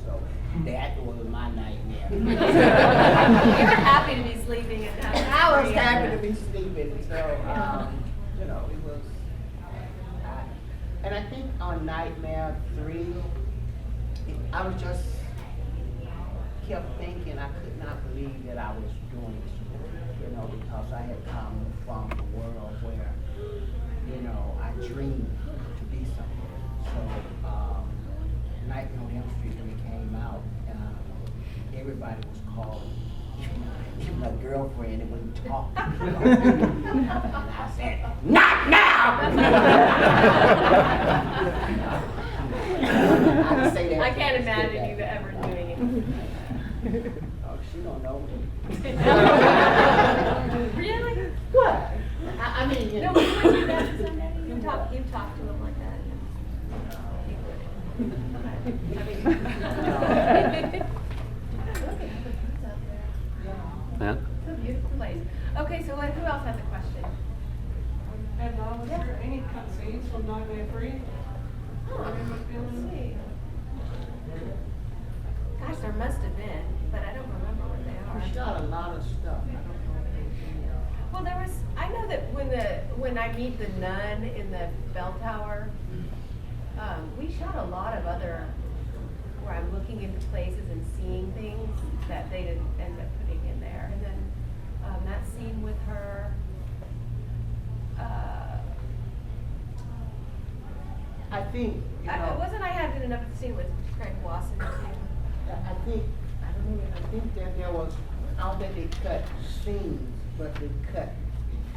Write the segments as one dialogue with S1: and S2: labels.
S1: So that was my nightmare.
S2: You were happy to be sleeping and having
S1: I was happy to be sleeping, so, you know, it was, and I think on Nightmare 3, I was just, kept thinking I could not believe that I was doing this, you know, because I had come from a world where, you know, I dreamed to be something. So, Nightmare on Elm Street when it came out, everybody was calling. Even my girlfriend, it wouldn't talk. And I said, not now! I say that
S2: I can't imagine you ever doing it.
S1: Oh, she don't know me.
S2: Really?
S1: What? I mean, you
S2: No,
S1: know.
S2: but you went to that Sunday? You talk to him like that?
S3: Yeah.
S2: It's a beautiful place. Okay, so who else has a question?
S4: And was there any cutscenes from Nightmare 3?
S2: Sweet. Gosh, there must have been, but I don't remember what they
S1: We
S2: are.
S1: shot a lot of stuff. I don't know if they,
S2: Well, there was, I know that when I meet the nun in the bell tower, we shot a lot of other, where I'm looking into places and seeing things that they didn't end up putting in there. And then, that scene with her,
S1: I think, you know.
S2: wasn't I having enough scene with Craig Wasson too?
S1: I think, I don't know, I think that there was, I don't think they cut scenes, but they cut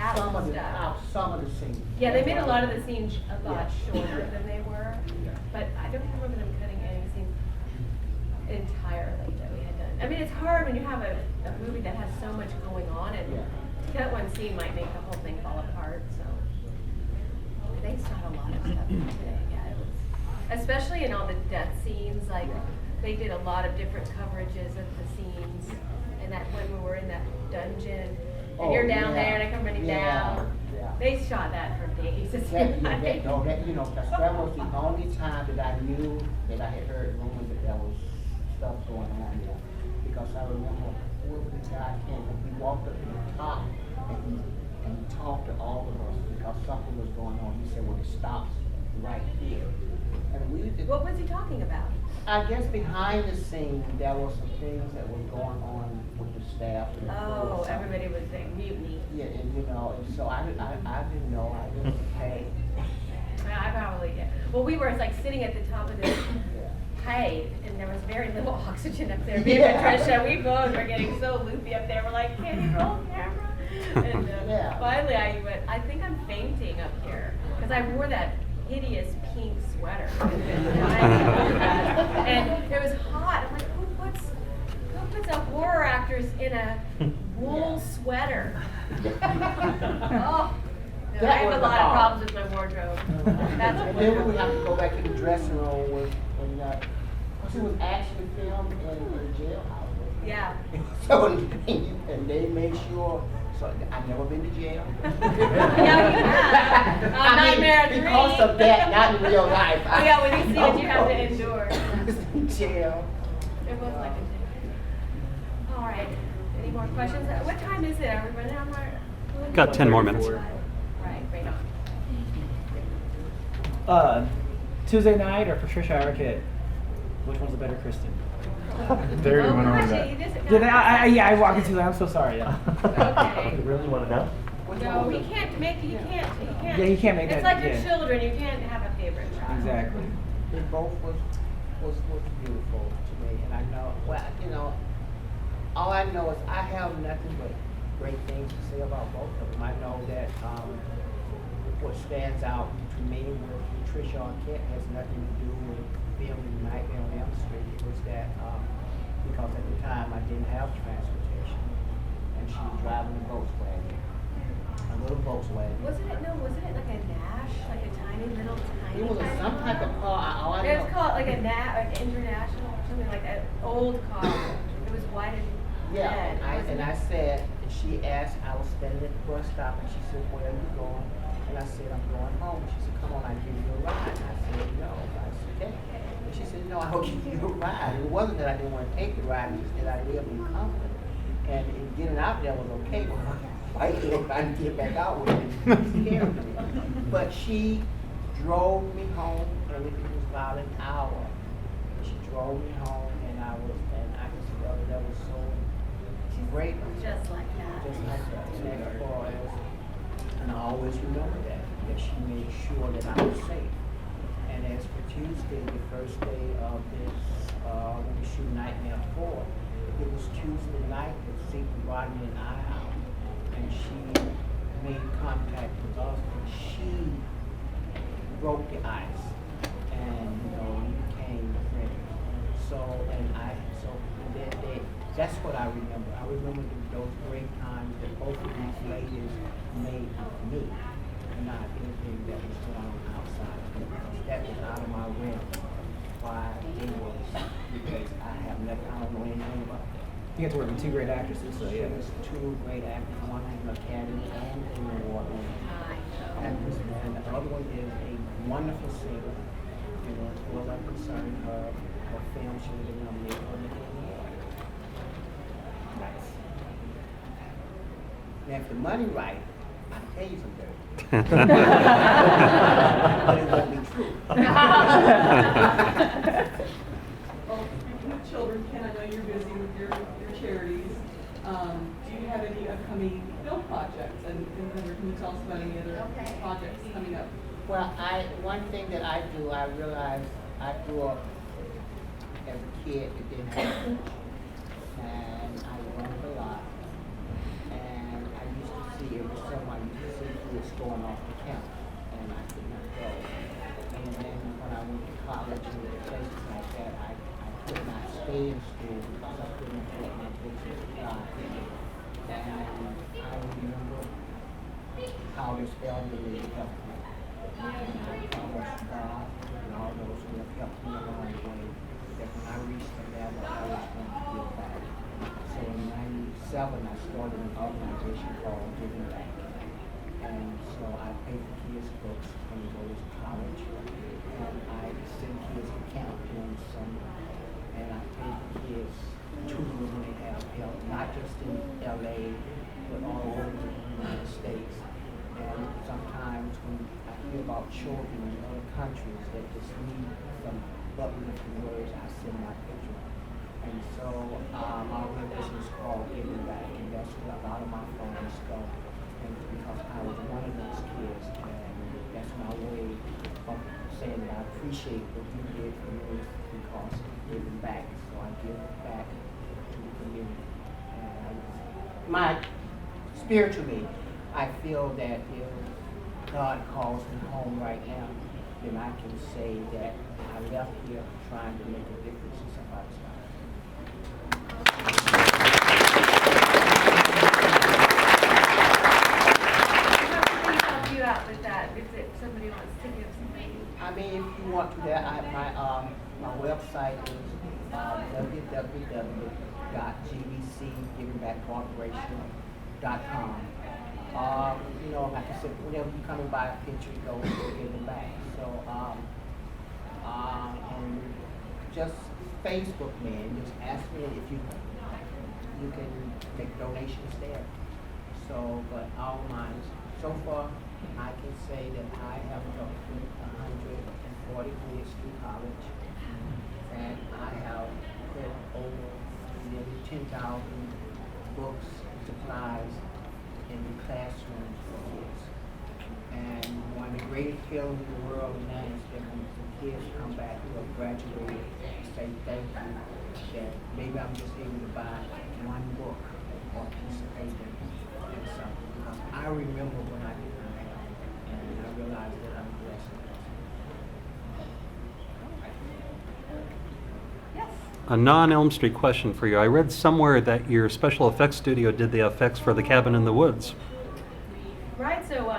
S2: Out
S1: some of the,
S2: stuff.
S1: out some of the scenes.
S2: Yeah, they made a lot of the scenes a lot
S1: Yeah.
S2: shorter than they were, but I don't remember them cutting any scenes entirely that we had done. I mean, it's hard when you have a movie that has so much going on, and
S1: Yeah.
S2: to cut one scene might make the whole thing fall apart, so. They shot a lot of stuff today, yeah, it was, especially in all the death scenes, like, they did a lot of different coverages of the scenes, and that when we were in that dungeon, and you're down there, and I come running down.
S1: Yeah.
S2: They shot that for days. It
S1: That,
S2: seemed like.
S1: no, that, you know, 'cause that was the only time that I knew that I had heard rumors that there was stuff going on there. Because I remember where the guy came, and he walked up to the top, and he talked to all of us because something was going on. He said, well, it stops right here. And we did.
S2: What was he talking about?
S1: I guess behind the scene, there were some things that were going on with the staff. And the crew or
S2: Oh,
S1: something.
S2: everybody was saying mutiny.
S1: Yeah, and you know, and so I didn't know, I didn't pay.
S2: I probably did. Well, we were like sitting at the top of this
S1: Yeah.
S2: height, and there was very little oxygen up there. Me and
S1: Yeah.
S2: Patricia, we both were getting so loopy up there. We're like, can you roll camera? And
S1: Yeah.
S2: finally, I went, I think I'm fainting up here because I wore that hideous pink sweater. And it was hot. I'm like, who puts a horror actress in a wool sweater? Oh. No,
S1: That
S2: I have
S1: was
S2: a lot
S1: hard.
S2: of problems with my wardrobe. That's
S1: And then we would have to go back to the dressing room when cause it was actually filmed in the jailhouse.
S2: Yeah.
S1: So, and they made sure, so I've never been to jail.
S2: Yeah, you have. Nightmare 3.
S1: Because of that, not in real life.
S2: Oh, yeah, when you see it, you have to endure.
S1: Jail.
S2: It was like a jail. All right. Any more questions? What time is it? Are we running on our?
S3: Got 10 more minutes.
S2: Right, right on.
S5: Tuesday night or Patricia Arquette? Which one's the better Kristen?
S6: There you
S2: Oh,
S6: went
S2: gosh,
S6: over that.
S2: you just-
S5: Did I walked into that? I'm so sorry. Yeah.
S2: Okay.
S6: You really want to know?
S2: No, he can't make it. He can't.
S5: Yeah, you can't make
S2: It's
S5: that,
S2: like your
S5: yeah.
S2: children. You can't have a favorite child.
S5: Exactly.
S1: They both was beautiful to me, and I know, well, you know, all I know is I have nothing but great things to say about both of them. I know that what stands out to me with Patricia Arquette has nothing to do with filming Nightmare on Elm Street. It was that because at the time I didn't have transportation, and she was driving a Volkswagen, a little Volkswagen.
S2: Wasn't it like a Nash, like a tiny little tiny?
S1: It was
S2: kind of
S1: some type of car. All I
S2: It
S1: know.
S2: was called like an international or something like that. Old car. It was white and
S1: Yeah,
S2: red.
S1: and I said, and she asked, I was standing at the bus stop, and she said, where are you going? And I said, I'm going home. She said, come on, I'll give you a ride. And I said, no. I said, okay. She said, no, I'll give you a ride. It wasn't that I didn't want to take the ride, it's just that I lived in comfort. And getting out there was okay, but I trying to get back out with it, scared me. But she drove me home, and it was about an hour. She drove me home, and I just felt that was so great.
S2: Just like that.
S1: Just like that. And as far as, and I always remember that she made sure that I was safe. And as for Tuesday, the first day of this, when we shoot Nightmare 4, it was Tuesday night that Secret Rodney and I out, and she made contact with us, and she broke the ice, and we became friends. That's what I remember. I remember those great times that both of these ladies made with me, not anything that was going on outside. That was out of my realm. Why it was, because I don't know anything about that.
S5: You get to work with two great actresses, so yeah.
S1: There's two great actors, one is an Academy and an award winning actress, and the other one is a wonderful singer. As far as I'm concerned, her film should have been nominated for the award.
S5: Nice.
S1: Now, if the money right, I'll tell you some dirt. But it won't be true.
S4: Well, speaking of children, Ken, I know you're busy with your charities. Do you have any upcoming film projects? And can you tell us about any other projects coming up?
S1: Well, one thing that I do, I realize I grew up as a kid that didn't have much, and I learned a lot. And I used to see every summer, I used to see kids going off the campus, and I could not go. And then when I went to college and places like that, I could not stay in school because I couldn't afford my books at the time. And I remember how this elderly helped me. And I promised God and all those who have helped me along the way that when I reached the level, I was going to give back. So in '97, I started an organization called Giving Back. And so I pay for kids' books when they go to college. And I send kids to camp during the summer. And I pay for kids tutoring when they have help, not just in LA, but all over the United States. And sometimes when I hear about children in other countries that just need some uplifting words, I send my picture. And so my organization is called Giving Back, and that's where a lot of my funds go. And because I was one of those kids, and that's my way of saying that I appreciate what you did for me because of giving back. So I give back to the community. And spiritually, I feel that if God calls me home right now, then I can say that I left here trying to make a difference in somebody's life.
S2: How can we help you out with that? If somebody wants to give something?
S1: I mean, if you want to that, my website is www.gbcgivingbackcorporation.com. Like I said, whenever you come and buy a picture, it goes to Giving Back. So, and just Facebook me and just ask me if you can make donations there. So, but all mine, so far, I can say that I have helped 140 kids through college, and I have put over nearly 10,000 books and supplies in the classrooms for kids. And one of the greatest feelings in the world now is that when the kids come back who have graduated and say thank you, that maybe I'm just able to buy one book or a piece of paper and something. Because I remember when I did not have it, and I realized that I'm blessed.
S2: Yes.
S3: A non-Elm Street question for you. I read somewhere that your special effects studio did the effects for The Cabin in the Woods.
S2: Right, so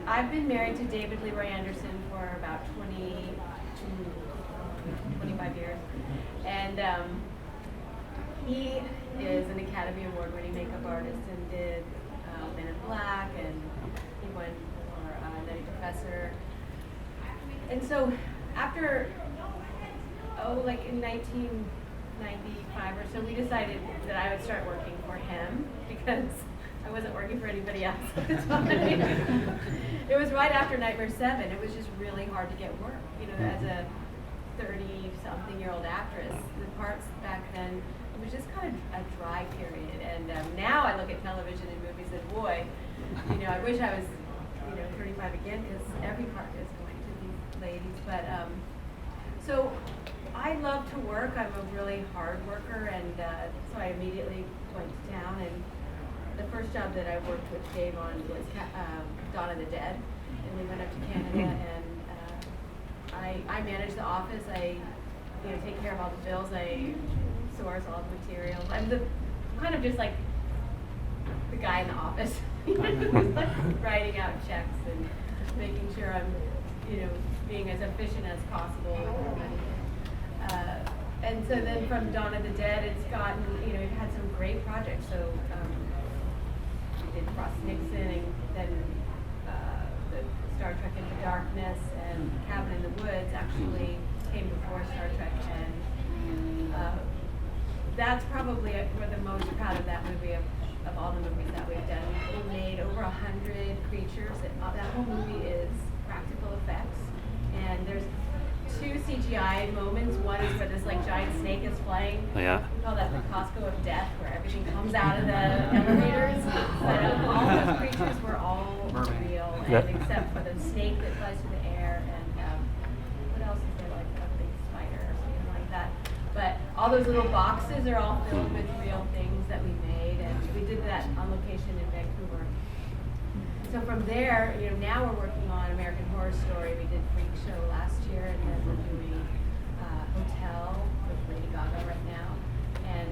S2: I've been married to David LeRoy Anderson for about 25 years. And he is an Academy Award-winning makeup artist and did Men in Black, and he won for Nutty Professor. And so after like in 1995 or so, we decided that I would start working for him because I wasn't working for anybody else at the time. It was right after Nightmare 7. It was just really hard to get work. You know, as a 30-something-year-old actress, the parts back then, it was just kind of a dry period. And now I look at television and movies and boy, you know, I wish I was, 35 again because every part is going to these ladies. But so I love to work. I'm a really hard worker, and so I immediately went to town. And the first job that I worked with Dave on was Dawn of the Dead, and we went up to Canada, and I manage the office. I take care of all the bills. I source all the materials. I'm kind of just like the guy in the office, like writing out checks and making sure I'm, being as efficient as possible with my money. And so then from Dawn of the Dead, it's gotten, we've had some great projects. So we did Frost Nixon, and then the Star Trek Into Darkness, and Cabin in the Woods actually came before Star Trek, and that's probably we're the most proud of that movie of all the movies that we've done. We made over 100 creatures. That whole movie is practical effects, and there's 2 CGI moments. One is where this giant snake is flying.
S3: Yeah.
S2: We call that the Costco of Death, where everything comes out of the elevators. But all those creatures were all real, and except for the snake that flies through the air, and what else is there, like a big spider or something like that. But all those little boxes are all filled with real things that we made, and we did that on location in Vancouver. So from there, now we're working on American Horror Story. We did Freak Show last year, and then we're doing Hotel with Lady Gaga right now. And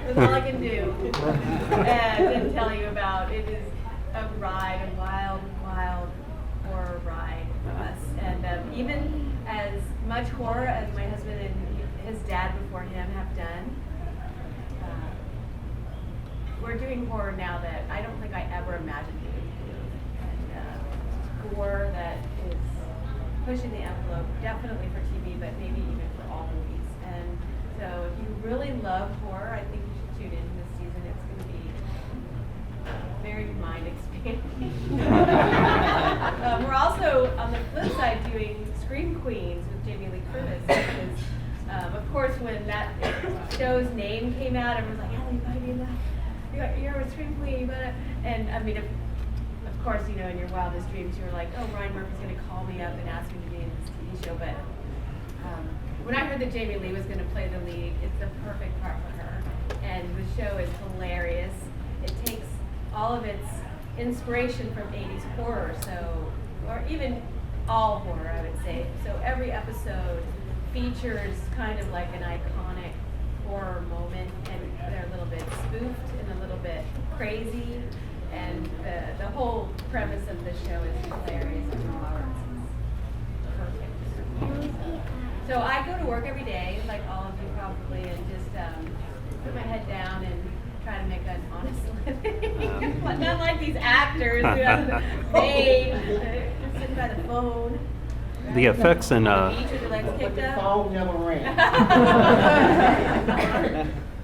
S2: that's all I can do. And tell you about it is a ride, a wild, wild horror ride for us. And even as much horror as my husband and his dad before him have done, we're doing horror now that I don't think I ever imagined we would do. And gore that is pushing the envelope, definitely for TV, but maybe even for all movies. And so if you really love horror, I think you should tune in this season. It's going to be very mind expanding. We're also, on the flip side, doing Scream Queens with Jamie Lee Curtis. Because, of course, when that show's name came out, everyone's like, Ellie, why do you laugh? You're a Scream Queen, and I mean, of course, in your wildest dreams, you were like, oh, Ryan Murphy's going to call me up and ask me to be in this TV show. But when I heard that Jamie Lee was going to play the lead, it's the perfect part for her. And the show is hilarious. It takes all of its inspiration from 80s horror, or even all horror, I would say. So every episode features kind of like an iconic horror moment, and they're a little bit spoofed and a little bit crazy, and the whole premise of the show is hilarious and perfect. So I go to work every day, like all of you probably, and just put my head down and try to make an honest living. Not like these actors who have paid, just sitting by the phone.
S3: The effects in
S2: on the beach with their legs
S1: But
S2: kicked
S1: the
S2: up.
S1: phone never rang.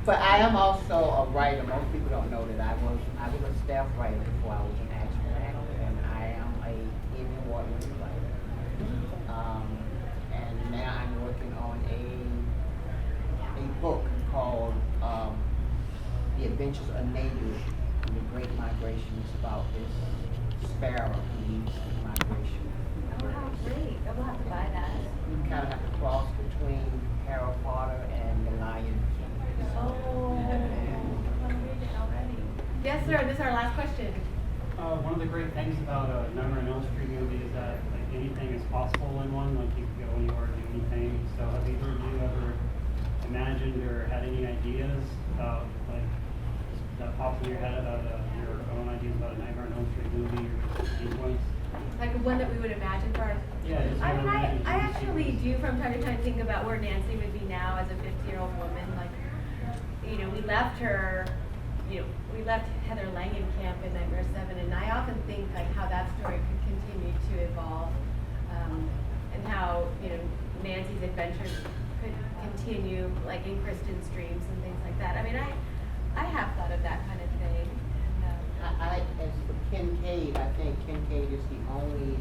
S1: But I am also a writer. Most people don't know that I was a staff writer before I was an actual actor, and I am a Emmy Award-winning writer. And now I'm working on a book called The Adventures of Natives and the Great Migration. It's about this sparrow who leads migration.
S2: Oh, how great. I will have to buy that.
S1: You kind of have to cross between Harry Potter and the Lion King.
S2: Oh, I'm reading it already. Yes, sir. This is our last question.
S7: One of the great things about a Nightmare on Elm Street movie is that anything is possible in one. Like you can go anywhere and do anything. So have either of you ever imagined or had any ideas about that pops in your head about your own ideas about a Nightmare on Elm Street movie or sequence?
S2: Like one that we would imagine for our...
S7: Yeah, just
S2: I mean,
S7: imagine
S2: I
S7: some
S2: actually
S7: sequence.
S2: do from time to time think about where Nancy would be now as a 50-year-old woman. Like, we left her, we left Heather Langenkamp in Nightmare 7, and I often think like how that story could continue to evolve. these adventures could continue, like in Kristen's dreams and things like that. I mean, I have thought of that kind of thing. And,
S1: As for Kincaid, I think Kincaid is the only